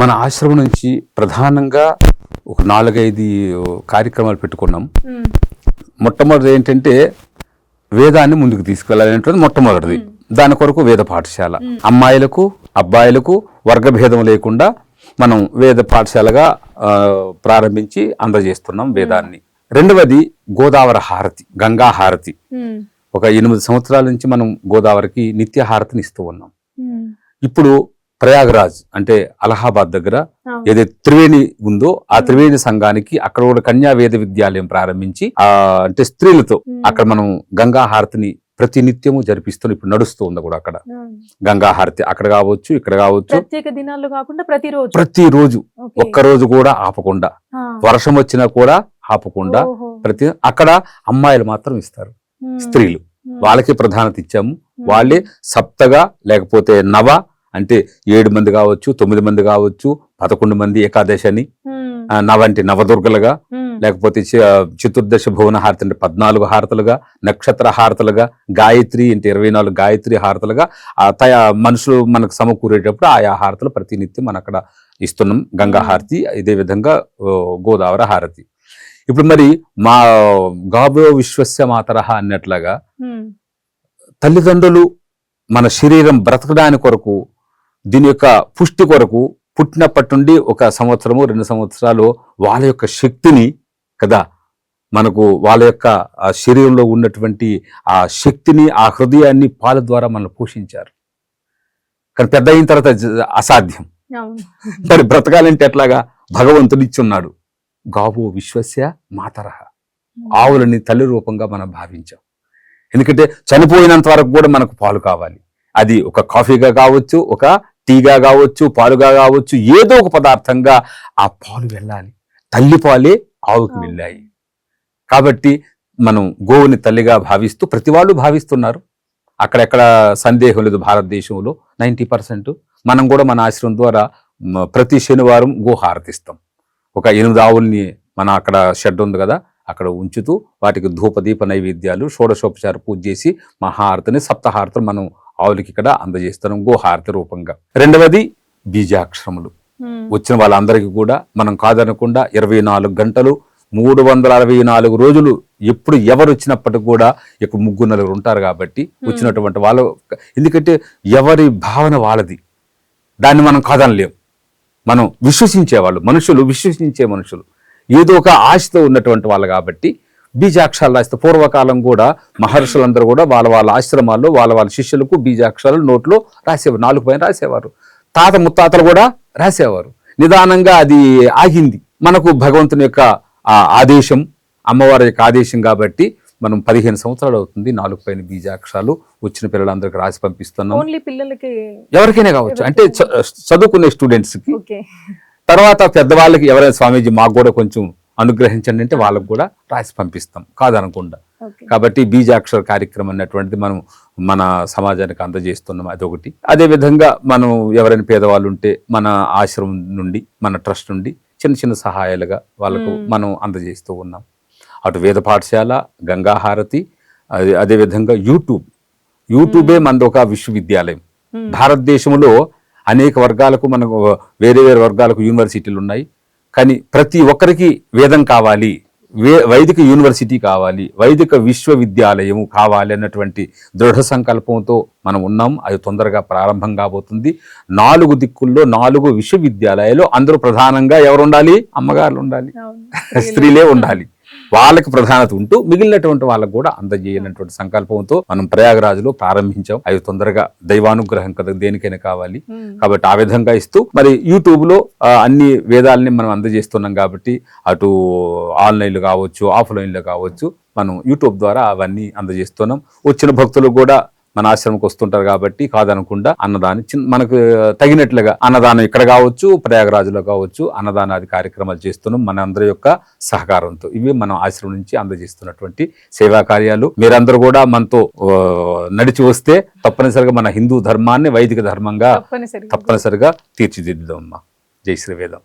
మన ఆశ్రమం నుంచి ప్రధానంగా ఒక 4-5 కార్యక్రమాలు పెట్టుకున్నాం. మొట్టమొదటి ఏంటంటే వేదాన్ని ముందుకు తీసుకెళ్లాలనేది మొట్టమొదటిది. దాని కొరకు వేద పాఠశాల, అమ్మాయిలకు అబ్బాయిలకు వర్గభేదం లేకుండా మనం వేద పాఠశాలగా ప్రారంభించి అందజేస్తున్నాం వేదాన్ని. రెండవది గోదావరి హారతి, గంగా హారతి. ఒక 8 సంవత్సరాల నుంచి మనం గోదావరికి నిత్య హారతిని ఇస్తూ ఉన్నాం. ఇప్పుడు ప్రయాగరాజ్ అంటే అలహాబాద్ దగ్గర ఏదైతే త్రివేణి ఉందో ఆ త్రివేణి సంఘానికి అక్కడ కూడా కన్యా వేద విద్యాలయం ప్రారంభించి అంటే స్త్రీలతో అక్కడ మనం గంగా హారతిని ప్రతి నిత్యము జరిపిస్తూ ఇప్పుడు నడుస్తూ ఉంది కూడా అక్కడ గంగా హారతి. అక్కడ కావచ్చు, ఇక్కడ కావచ్చు, ప్రత్యేక దినాల్లో కాకుండా ప్రతిరోజు ఒక్కరోజు కూడా ఆపకుండా, వర్షం వచ్చినా కూడా ఆపకుండా అక్కడ అమ్మాయిలు మాత్రం ఇస్తారు, స్త్రీలు వాళ్ళకి ప్రాధాన్యత ఇచ్చాము. వాళ్ళే సప్తగా లేకపోతే నవ అంటే 7 మంది కావచ్చు, 9 మంది కావచ్చు, 11 మంది ఏకాదశి అని, నవ అంటే నవదుర్గలుగా, లేకపోతే చతుర్దశ భువన హారతి అంటే 14 హారతులుగా, నక్షత్ర హారతులుగా, గాయత్రి అంటే 24 గాయత్రి హారతులుగా మనుషులు మనకు సమకూరేటప్పుడు ఆయా హారతులు ప్రతినిత్యం మనం అక్కడ ఇస్తున్నాం. గంగా హారతి, ఇదే విధంగా గోదావరి హారతి. ఇప్పుడు మరి మా గాభో విశ్వస్య మాతరహ అన్నట్లుగా తల్లిదండ్రులు మన శరీరం బ్రతకడానికి కొరకు, దీని యొక్క పుష్టి కొరకు పుట్టినప్పటి నుండి 1 సంవత్సరము 2 సంవత్సరాలు వాళ్ళ యొక్క శక్తిని కదా మనకు వాళ్ళ యొక్క శరీరంలో ఉన్నటువంటి ఆ శక్తిని, ఆ హృదయాన్ని పాల ద్వారా మనల్ని పోషించారు. కానీ పెద్ద అయిన తర్వాత అసాధ్యం. మరి బ్రతకాలంటే ఎట్లాగా? భగవంతుడు ఇచ్చున్నాడు. గావో విశ్వస్య మాతరహ, ఆవులని తల్లి రూపంగా మనం భావించాం. ఎందుకంటే చనిపోయినంత వరకు కూడా మనకు పాలు కావాలి. అది ఒక కాఫీగా కావచ్చు, ఒక టీగా కావచ్చు, పాలుగా కావచ్చు, ఏదో ఒక పదార్థంగా ఆ పాలు వెళ్ళాలి. తల్లి పాలే ఆవుకి వెళ్ళాయి. కాబట్టి మనం గోవుని తల్లిగా భావిస్తూ ప్రతి వాళ్ళు భావిస్తున్నారు. అక్కడెక్కడ సందేహం లేదు. భారతదేశంలో 90% మనం కూడా మన ఆశ్రమం ద్వారా ప్రతి శనివారం గో హారతిస్తాం. ఒక 8 ఆవుల్ని మన అక్కడ షెడ్ ఉంది కదా, అక్కడ ఉంచుతూ వాటికి ధూపదీప నైవేద్యాలు, షోడశోపచార పూజ చేసి మహాహారతిని, సప్తహారతిని మనం ఆవులకి ఇక్కడ అందజేస్తున్నాం గోహారతి రూపంగా. రెండవది బీజాక్షరములు. వచ్చిన వాళ్ళందరికీ కూడా మనం కాదనకుండా 24 గంటలు 364 రోజులు ఎప్పుడు ఎవరు వచ్చినప్పటికి కూడా ఇక్కడ 3-4 ఉంటారు కాబట్టి వచ్చినటువంటి వాళ్ళు, ఎందుకంటే ఎవరి భావన వాళ్ళది, దాన్ని మనం కాదనలేం. మనం విశ్వసించేవాళ్ళు, మనుషులు విశ్వసించే మనుషులు, ఏదో ఒక ఆశతో ఉన్నటువంటి వాళ్ళు కాబట్టి బీజాక్షరాలు రాస్తే పూర్వకాలం కూడా మహర్షులందరూ కూడా వాళ్ళ ఆశ్రమాల్లో వాళ్ళ శిష్యులకు బీజాక్షరాలు నోట్లో రాసేవారు, 4 పైన రాసేవారు. తాత ముత్తాతలు కూడా రాసేవారు. నిదానంగా అది ఆగింది. మనకు భగవంతుని యొక్క ఆదేశం, అమ్మవారి యొక్క ఆదేశం కాబట్టి మనం 15 సంవత్సరాలు అవుతుంది 4 పైన బీజాక్షరాలు వచ్చిన పిల్లలందరికీ రాసి పంపిస్తున్నాం. ఎవరికైనా కావచ్చు, అంటే చదువుకునే స్టూడెంట్స్కి. తర్వాత పెద్దవాళ్ళకి ఎవరైనా స్వామీజీ మాకు కూడా కొంచెం అనుగ్రహించండి అంటే వాళ్ళకు కూడా రాసి పంపిస్తాం కాదనకుండా. కాబట్టి బీజాక్షర కార్యక్రమం అన్నటువంటిది మనం మన సమాజానికి అందజేస్తున్నాం. అదొకటి. అదేవిధంగా మనం ఎవరైనా పేదవాళ్ళు ఉంటే మన ఆశ్రమం నుండి, మన ట్రస్ట్ నుండి చిన్న సహాయాలుగా వాళ్ళకు మనం అందజేస్తూ ఉన్నాం. అటు వేద పాఠశాల, గంగాహారతి, అదేవిధంగా యూట్యూబే మనది ఒక విశ్వవిద్యాలయం. భారతదేశంలో అనేక వర్గాలకు, మనకు వేరే వర్గాలకు యూనివర్సిటీలు ఉన్నాయి. కానీ ప్రతి ఒక్కరికి వేదం కావాలి, వైదిక యూనివర్సిటీ కావాలి, వైదిక విశ్వవిద్యాలయం కావాలి అన్నటువంటి దృఢ సంకల్పంతో మనం ఉన్నాం. అది తొందరగా ప్రారంభం కాబోతుంది. 4 దిక్కుల్లో 4 విశ్వవిద్యాలయాలు. అందరూ ప్రధానంగా ఎవరు ఉండాలి? అమ్మగారులు ఉండాలి, స్త్రీలే ఉండాలి. వాళ్ళకి ప్రధానత ఉంటూ మిగిలినటువంటి వాళ్ళకు కూడా అందజేయనటువంటి సంకల్పంతో మనం ప్రయాగరాజులో ప్రారంభించాం. అవి తొందరగా దైవానుగ్రహం కదా దేనికైనా కావాలి కాబట్టి ఆ విధంగా ఇస్తూ మరి యూట్యూబ్ లో అన్ని వేదాలని మనం అందజేస్తున్నాం కాబట్టి అటు ఆన్లైన్లో కావచ్చు, ఆఫ్లైన్లో కావచ్చు, మనం యూట్యూబ్ ద్వారా అవన్నీ అందజేస్తున్నాం. వచ్చిన భక్తులు కూడా మన ఆశ్రమంకి వస్తుంటారు కాబట్టి కాదనకుండా అన్నదానం మనకు తగినట్లుగా అన్నదానం ఇక్కడ కావచ్చు, ప్రయాగరాజులో కావచ్చు, అన్నదానాది కార్యక్రమాలు చేస్తున్నాం మన అందరి యొక్క సహకారంతో. ఇవి మనం ఆశ్రమం నుంచి అందజేస్తున్నటువంటి సేవా కార్యాలు. మీరందరూ కూడా మనతో నడిచి వస్తే తప్పనిసరిగా మన హిందూ ధర్మాన్ని వైదిక ధర్మంగా తప్పనిసరిగా తీర్చిదిద్దాం. జై శ్రీ వేదం.